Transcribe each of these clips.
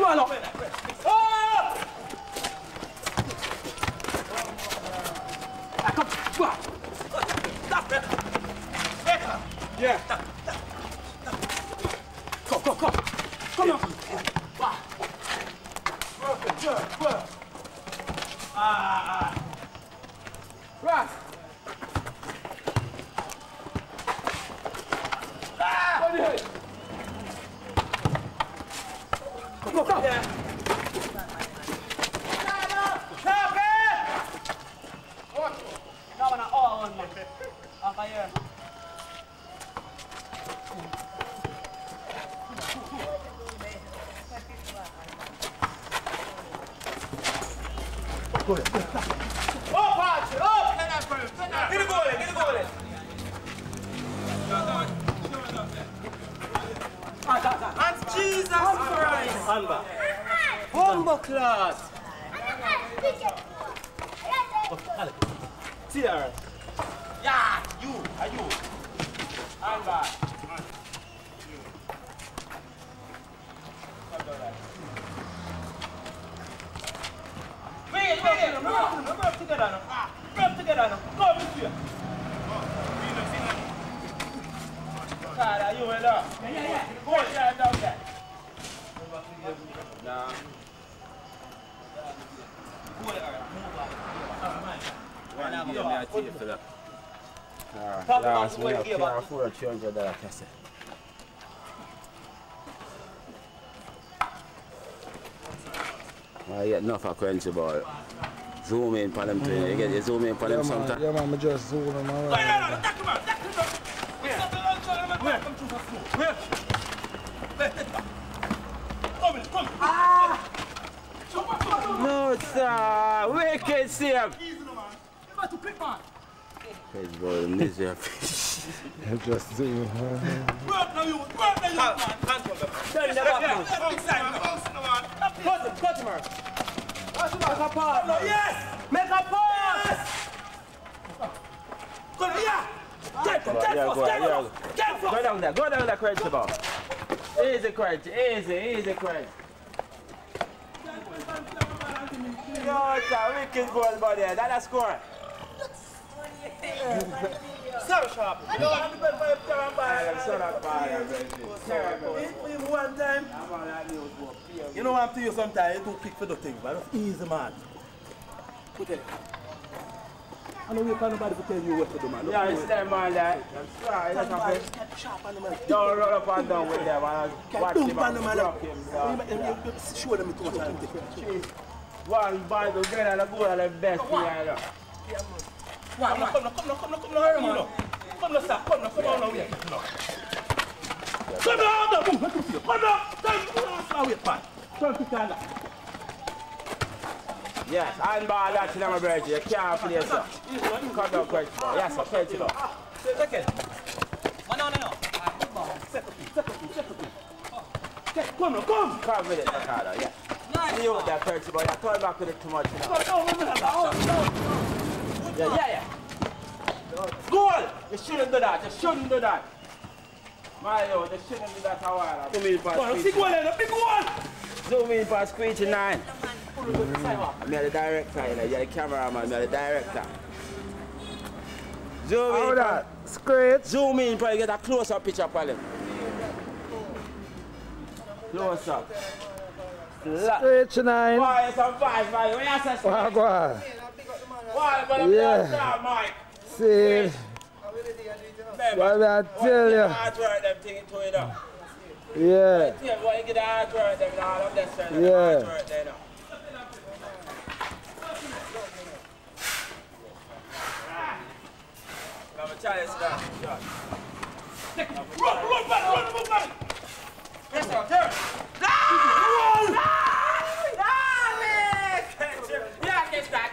swallow. Oh! Come, go on. Stop it. Yeah. Come. Come on. Good. Right. Go. Yeah. And Jesus Christ! Humble class! See her? Yeah, you. And back. Wait, work together now. Work together now. Go with you. You will up. Yeah. Go down there. Nah. One give me a tape for that. Last me I can't afford $300 cassette. I get enough of Cresent ball. Zoom in for them too. You get your zoom in for them sometimes. Yeah man, I just zoom in man. Come. No sir, wicked save. Crazy boy, misery. Just zoom. Work now, man. Turn in the back. Cut him. Make a pass. No, yes. Make a pass. Go down there. Go down there, Cresent ball. Easy, Cresent. No, it's a wicked ball, buddy. That's a score. So sharp. One time. You know what I'm telling you sometimes, you do quick for the thing, but it's easy, man. Put it. I know you can't nobody to tell you what to do, man. Yeah, it's them, man. I'm sorry. That's not good. Don't run up and down with them, man. Watch him and drop him. Show them too much. One Bible, get out of the goal, and the best thing I know. Come now, stop. Yes, handball that's in my bird. You can't play, sir. Come down, Cresent ball. Yes, sir, Cresent ball. Second. No. Second. Come with it, Ricardo, yes. See you with that Cresent ball. You turn back with it too much. Yeah. Goal! You shouldn't do that. Mario, they shouldn't do that a while. Zoom in for big one! Zoom in for Squeegee 9. I'm the director, you're the cameraman, you're the director. Zoom in. How that? Scratch. Zoom in for you get a close-up picture of him. Close up. Squeegee 9. Why, it's a 5, man. When you say Squeegee? Go on. Why, but I'm Mike. See. What I tell you? Artwork them thing into it now. Yeah. Why you get the artwork them and all of that stuff? Yeah. Artwork there now. I'm a challenge now. Run back. Yes, sir. Turn. Yeah, catch that.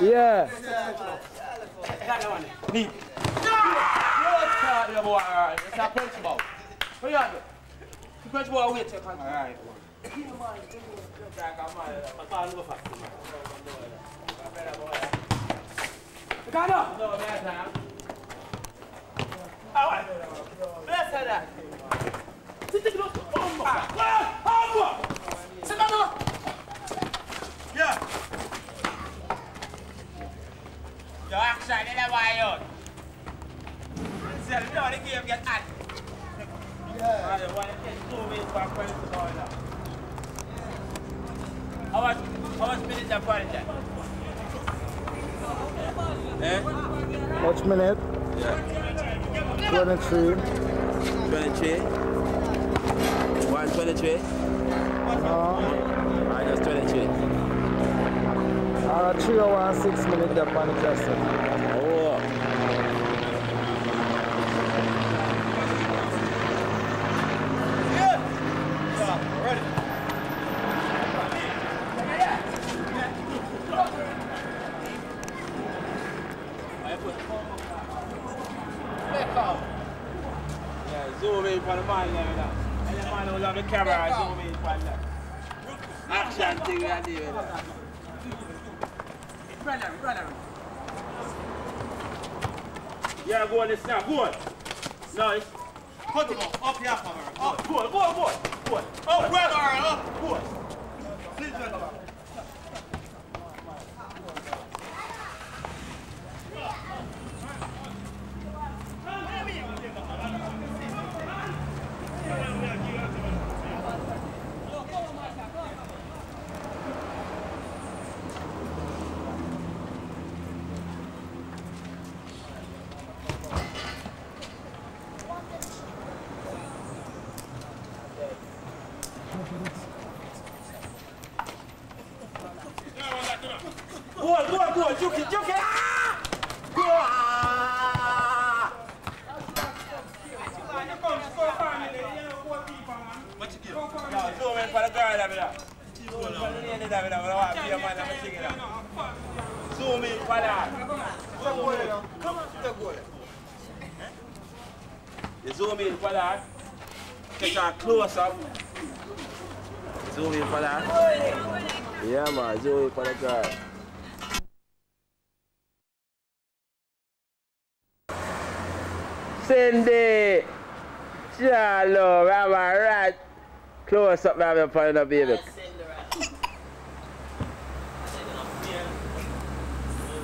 Yeah. Neat. Alright, it's a Cresent ball. What you do? The Cresent ball wait till you can. Alright. No, man. Alright. Bless her that. Sit down. How much minutes are for that? Eh? Much minute? Yeah. 23. 23? 123? No. Minus 23. 3 hours and 6 minutes up on the Cresent. Oh. Ready. Yeah, zoom in for the man there now. And the man who love the camera, zoom in for that. Action thing we are doing. Run. Yeah, go on the snap, go on. Nice. Put them up here, camera. Up. Go on. Up, brother. Up. Go on. Sit down. Go on, juke it. Ah! Go on! Zoom in for the girl over there. Zoom in for that. You zoom in for that. Take a close up. Zoom in for that. Yeah man, zoom in for the girl. Cindy! Shalom, I'm alright. Close up, I'm upon the baby.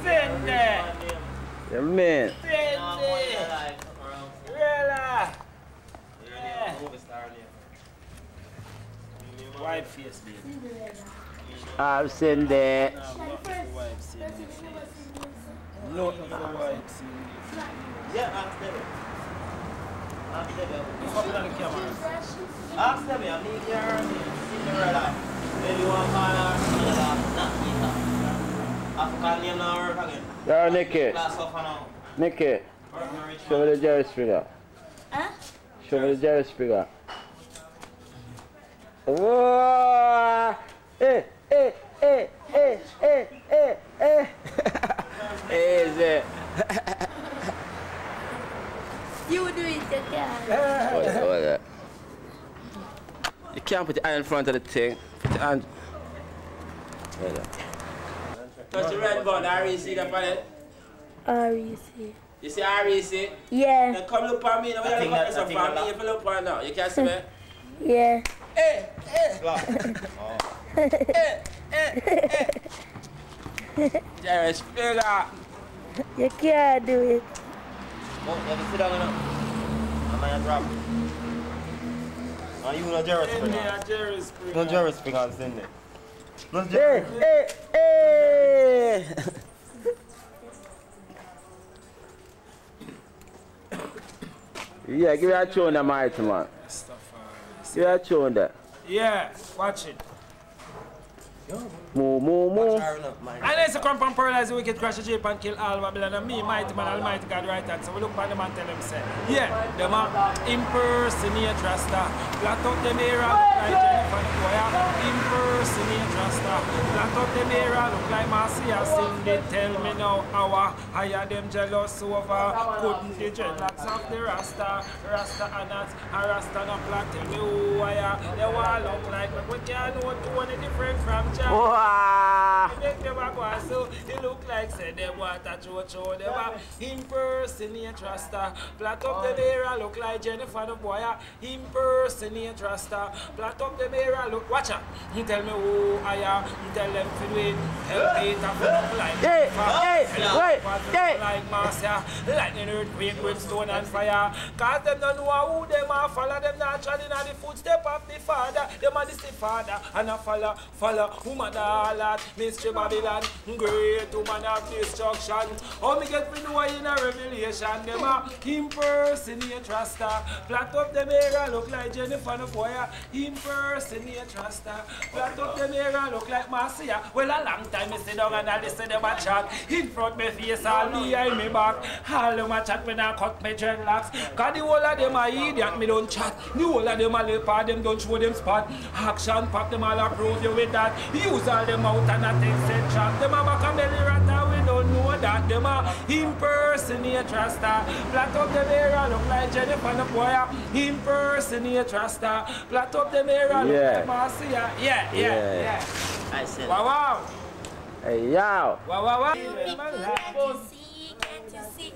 Cindy! You mean? Cindy! Really? White face, baby. I'm Cindy. Look for white Cindy. Yeah, ask them. Ask them. Come on the camera. Ask them, I need your Cinderella. Maybe one call her Cinderella, not Nita. African name now work again. Yo, Nicky. Class off now. Nicky. Show me the Jerry Springer. Huh? Show me the Jerry Springer. Whoa! Eh. Easy. You do it, you can. Hold it. You can't put the hand in front of the thing. Put the hand. Touch the red button, REC the palette. REC. You see REC? Yeah. Then come look at me. Now, you look at me for me. If you look at now, you can see me. Yeah. Jerry Springer. You can't do it. Oh, you have to sit down now. I'm going to drop. Are you no Jerry Springer? No Jerry Springer on Cindy. No Jerry. Yeah, give me a tune that, mighty man. Give me a tune that. Yeah, watch it. Moo. And let's come from paradise, the wicked crash the shape and kill all Babylon. And me, mighty man, almighty God, right hand. So we look at them and tell them, say, yeah, them are impersonate Rasta. Flat out them era, look like Jennifer Boya. Impersonate Rasta. Flat out them era, look like Marcia Cindy. Tell me now, how higher them jealous over. Couldn't the dreadlocks of the Rasta. Rasta and nuts, and Rasta not flat. Tell me who I am. They all look like, but we can't know what to different from Jack. Wow. Make them a go so it look like say them want a cho-cho. Them a impersonate Rasta. Flat up the mirror look like Jennifer the boy. Impersonate Rasta. Flat up the mirror look. Watch out. You tell me who I am. You tell them to do it. Help me to look like. Like Marcia. Lightning, earthquake, brimstone and fire. Cause them don't know who them are. Follow them naturally in the footstep of the Father. Them are the Father. And a follow woman all mystery Babylon. Great woman of destruction. Oh, me get to know in a revelation. Them are impersonate Rasta. Flat up the mirror look like Jennifer the boy. Impersonate Rasta. Flat up the mirror look like Marcia. Well, a long time I sit down and I listen to them a chat. In front me face, all behind me back. All them a chat when I cut my dreadlocks. Cause the whole of them a idiot, me don't chat. The whole of them a leopard, them don't show them spot. Action pack, them all approve you with that. Use all them out and a take set chat. Them a back a belly rat and we don't know that. Them a impersonate Rasta. Flat up the mirror look like Jennifer the boy. Impersonate Rasta. Flat up the mirror look like Marcia. Yeah. I said. Wow. Hey, yo. Wow. Can't you see?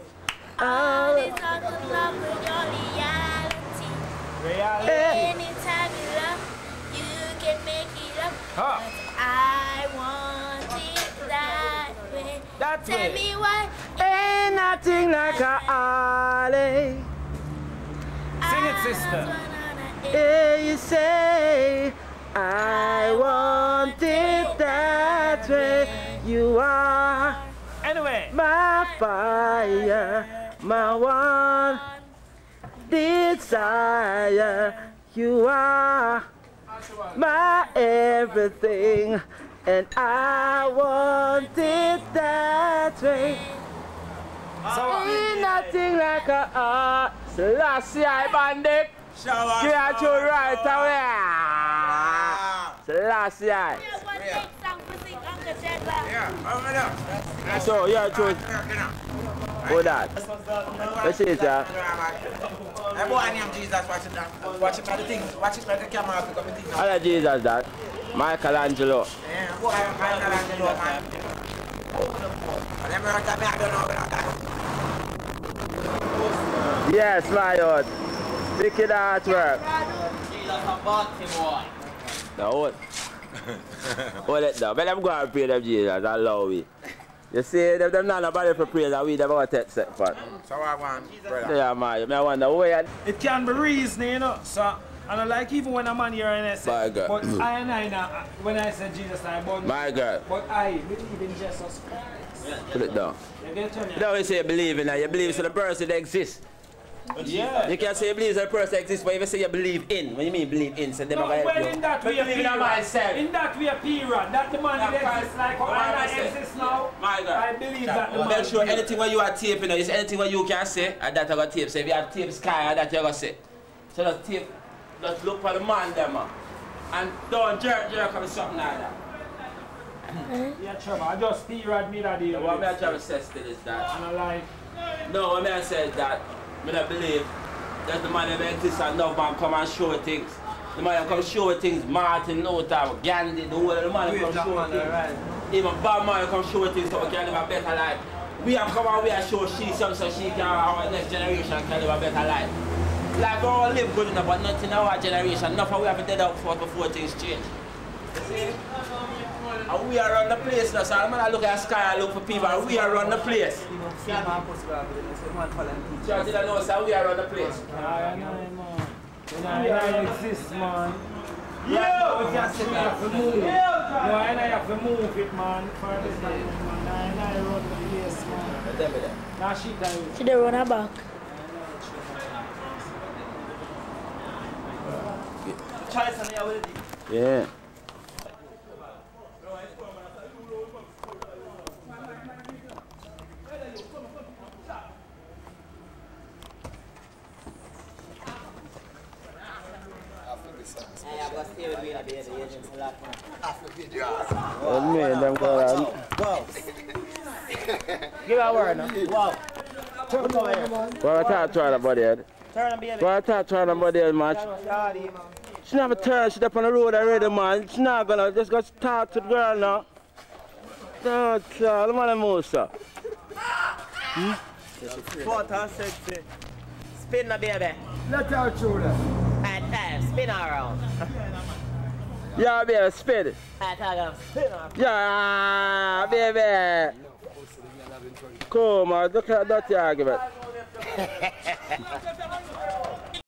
All this talk of love with your reality. Anytime you love, you can make it up. But I want it that way. Tell me why. Ain't nothing like a Ollie. Sing it, sister. Yeah, you say, I want it that way. You are Anyway. my fire, my one desire. You are my everything, and I want it that way. Ain't nothing like a Selassie bandit. Can't you right away? Selassie. So, yeah, true. Who that? Let's see it, sir. I boy named Jesus, watch it by the things, watch it by the camera, pick up the thing. How Jesus that? Michelangelo. Yeah, boy, Michelangelo, man. And then we're back, I don't know. Yes, my lord. Wicked artwork. Jesus a bounty boy. Now what? Hold it down. But I'm going to pray them Jesus, allow me. You see, them not nobody for praise and we never want to take set for. So I want, brother. Yeah, man. I wonder where. It can be reasoning, you know. So, and I like even when I'm on here and I say, My God. but I now, when I say Jesus, I born. My God. But I believe in Jesus Christ. Put it down. You get me? You don't say you believe in that. You believe in the person that exists. Yeah. You can't say you believe that person exists, but if you say you believe in, when you mean believe in, so them No, are going well, to help in you. that way, Believe in myself. in that way, period. That the man that exists like how I exist now. My God. I believe that the man. Make sure anything where you are taping, is anything where you can say, and that you got tape. So if you have tape sky, that you got say. So just tape, just look for the man there, man. And don't jerk or something like that. Yeah, Trevor, I just period me that deal. What I'm trying to say still is that. And I like. No, what I say is that, I don't believe that the man that exists and enough man come and show things. The man that come show things, Martin Luther, Gandhi, the whole of the man that come show things. Right. Even bad man come show things so we can live a better life. We have come and we have show she something so she can, our next generation can live a better life. Like we all live good enough, but not in our generation. Nothing we have to dead out for before things change. You see? And we are on the place now, so I'm going to look at the sky and look for people, and we are on the place. Sure, did I know, so we are on the place. I exist, man. Yeah, we can say we have to move. No, I have to move it, man. For this time, man. I run the place, man. Now she time. She don't run her back. Yeah. Me and them go around. Wow. Give her a word now. Wow. What I talk to her about it? Turn and baby. What I talk to her about it, man? She never turn, she's up on the road already, man. She's not gonna just go talk to the girl now. No, child, I'm on the move, sir. What I said, say. Spin the baby. Let her through that. Alright, spin her around. Yeah, baby, spin it. Alright, spin her. Yeah, baby. Come on, look at that argument.